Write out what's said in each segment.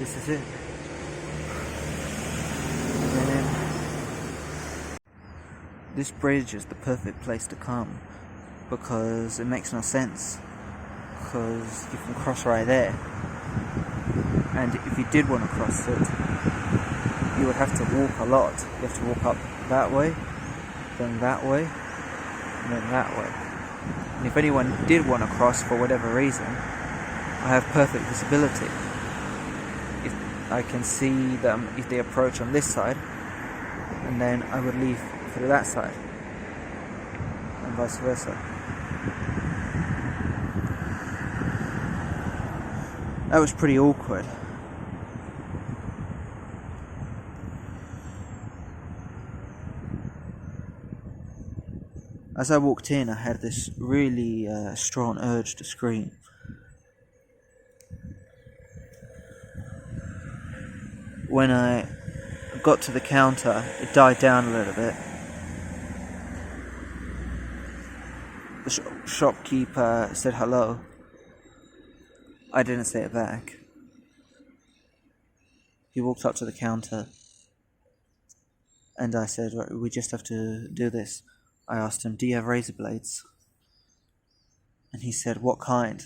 this is it. And this bridge is the perfect place to come because it makes no sense. Because you can cross right there, and if you did want to cross it, you would have to walk a lot. You have to walk up that way, then that way, and then that way. And if anyone did want to cross for whatever reason, I have perfect visibility. If I can see them if they approach on this side, and then I would leave through that side, and vice versa. That was pretty awkward. As I walked in, I had this really strong urge to scream. When I got to the counter, it died down a little bit. The shopkeeper said hello. I didn't say it back. He walked up to the counter, and I said, "Right, we just have to do this." I asked him, "Do you have razor blades?" And he said, "What kind?"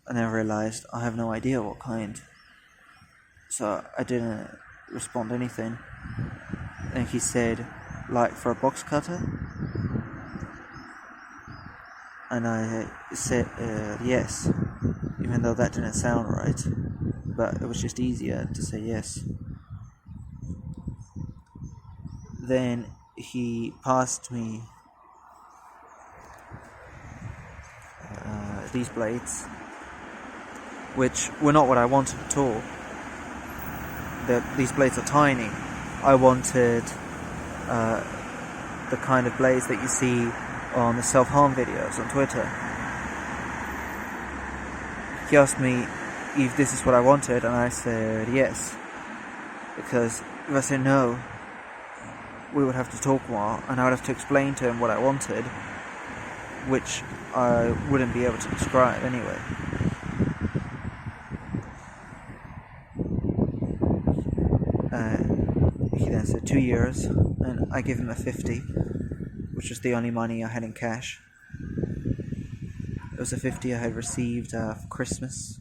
And I realized I have no idea what kind. So I didn't respond anything. And he said, "Like for a box cutter?" And I said, yes. Even though that didn't sound right, but it was just easier to say yes. Then he passed me these blades, which were not what I wanted at all. These blades are tiny. I wanted the kind of blades that you see on the self-harm videos on Twitter. He asked me if this is what I wanted, and I said yes. Because if I said no, we would have to talk more, and I would have to explain to him what I wanted, which I wouldn't be able to describe anyway. He then said 2 years, and I gave him a 50, which was the only money I had in cash. It was a 50 I had received for Christmas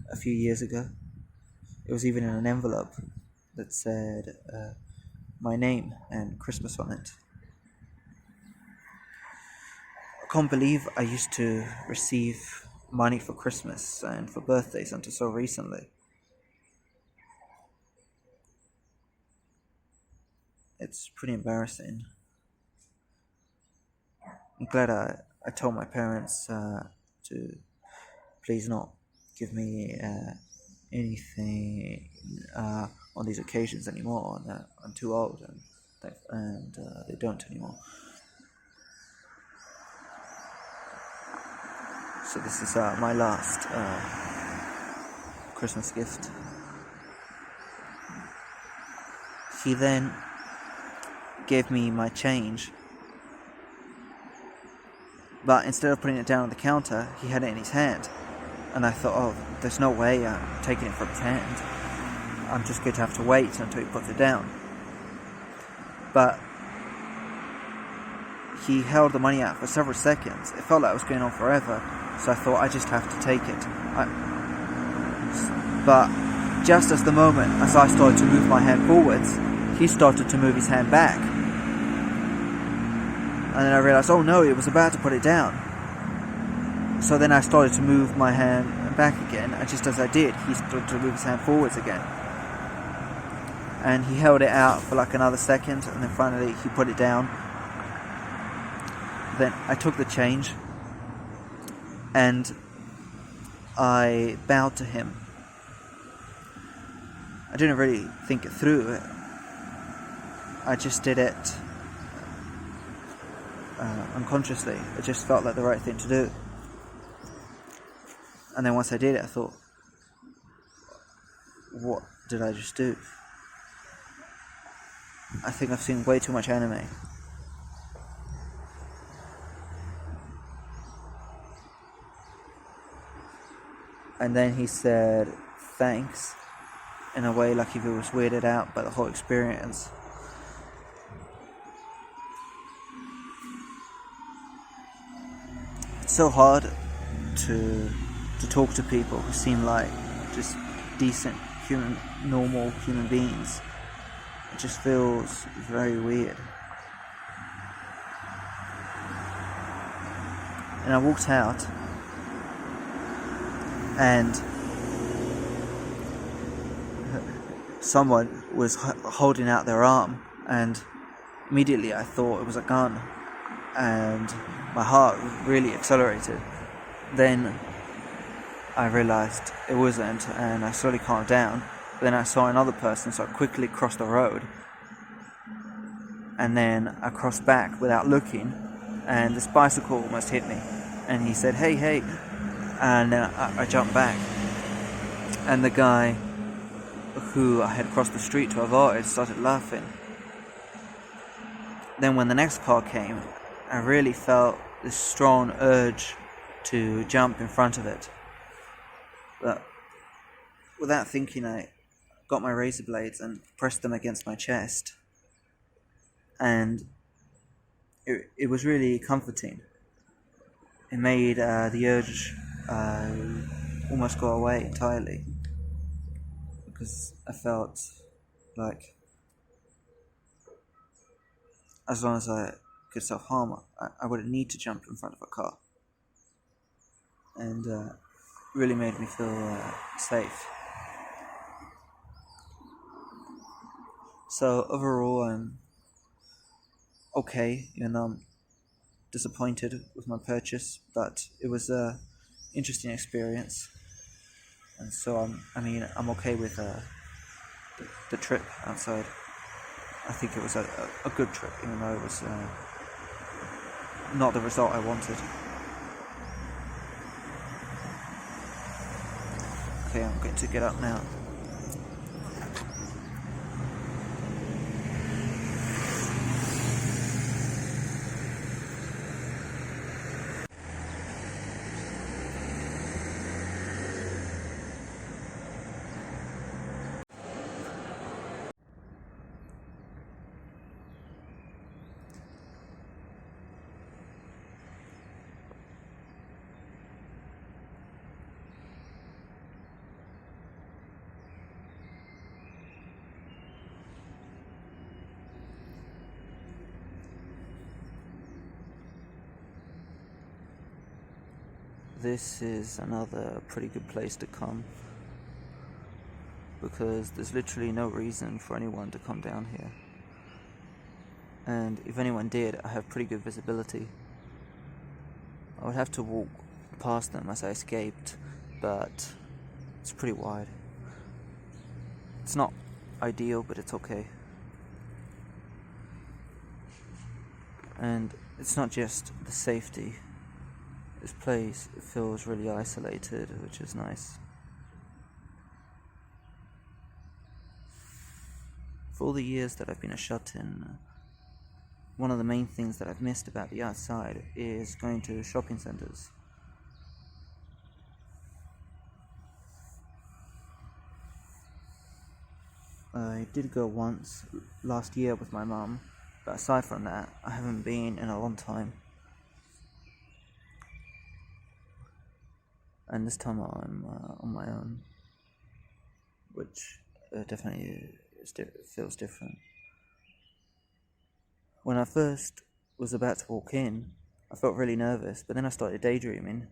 a few years ago. It was even in an envelope that said my name and Christmas on it. I can't believe I used to receive money for Christmas and for birthdays until so recently. It's pretty embarrassing. I'm glad I told my parents to please not give me anything on these occasions anymore. I'm too old, and they don't anymore. So this is my last Christmas gift. He then gave me my change, but instead of putting it down on the counter, he had it in his hand. And I thought, oh, there's no way I'm taking it from his hand. I'm just going to have to wait until he puts it down. But he held the money out for several seconds. It felt like it was going on forever. So I thought, I just have to take it. But just as the moment as I started to move my hand forwards, he started to move his hand back. And then I realized, oh no, it was about to put it down. So then I started to move my hand back again, and just as I did, he started to move his hand forwards again. And he held it out for like another second, and then finally he put it down. Then I took the change, and I bowed to him. I didn't really think it through. I just did it unconsciously. It just felt like the right thing to do. And then once I did it, I thought, what did I just do? I think I've seen way too much anime. And then he said, thanks in a way, like if he was weirded out by the whole experience. It's so hard to talk to people who seem like just decent normal human beings. It just feels very weird. And I walked out, and someone was holding out their arm, and immediately I thought it was a gun, and my heart really accelerated. Then I realised it wasn't, and I slowly calmed down. Then I saw another person, so I quickly crossed the road, and then I crossed back without looking, and this bicycle almost hit me, and he said, hey, and then I jumped back, and the guy who I had crossed the street to avoid started laughing. Then when the next car came, I really felt this strong urge to jump in front of it, but without thinking, I got my razor blades and pressed them against my chest, and it was really comforting. It made the urge almost go away entirely, because I felt like as long as I could self-harm, I wouldn't need to jump in front of a car, and really made me feel safe. So overall, I'm okay, even though I'm disappointed with my purchase, but it was an interesting experience, and so I'm okay with the trip outside. I think it was a good trip, even though it was not the result I wanted. Okay, I'm going to get up now. This is another pretty good place to come, because there's literally no reason for anyone to come down here, and if anyone did, I have pretty good visibility. I would have to walk past them as I escaped, but it's pretty wide. It's not ideal, but it's okay. And it's not just the safety. This place feels really isolated, which is nice. For all the years that I've been a shut-in, one of the main things that I've missed about the outside is going to shopping centres. I did go once last year with my mum, but aside from that, I haven't been in a long time. And this time I'm on my own, which definitely feels different. When I first was about to walk in, I felt really nervous, but then I started daydreaming,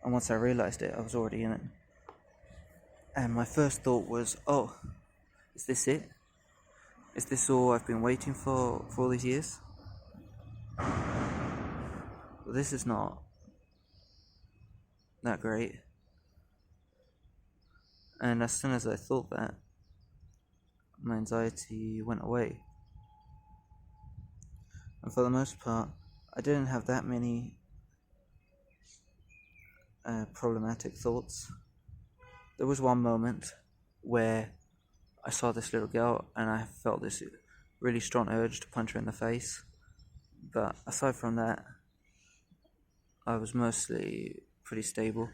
and once I realised it, I was already in it. And my first thought was, oh, is this it? Is this all I've been waiting for all these years? Well, this is not that great. And as soon as I thought that, my anxiety went away. And for the most part, I didn't have that many problematic thoughts. There was one moment where I saw this little girl and I felt this really strong urge to punch her in the face. But aside from that, I was mostly pretty stable.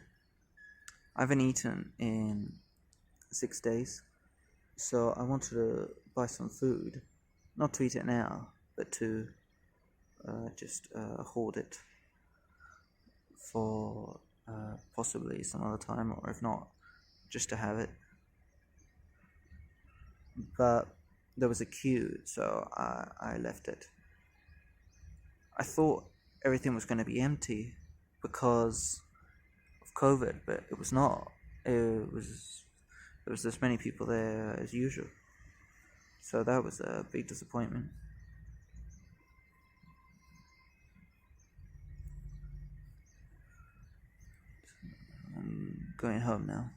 I haven't eaten in 6 days. So I wanted to buy some food, not to eat it now, but to just hoard it for possibly some other time, or if not, just to have it. But there was a queue, so I left it. I thought everything was going to be empty because of COVID, but it was not. There was as many people there as usual. So that was a big disappointment. I'm going home now.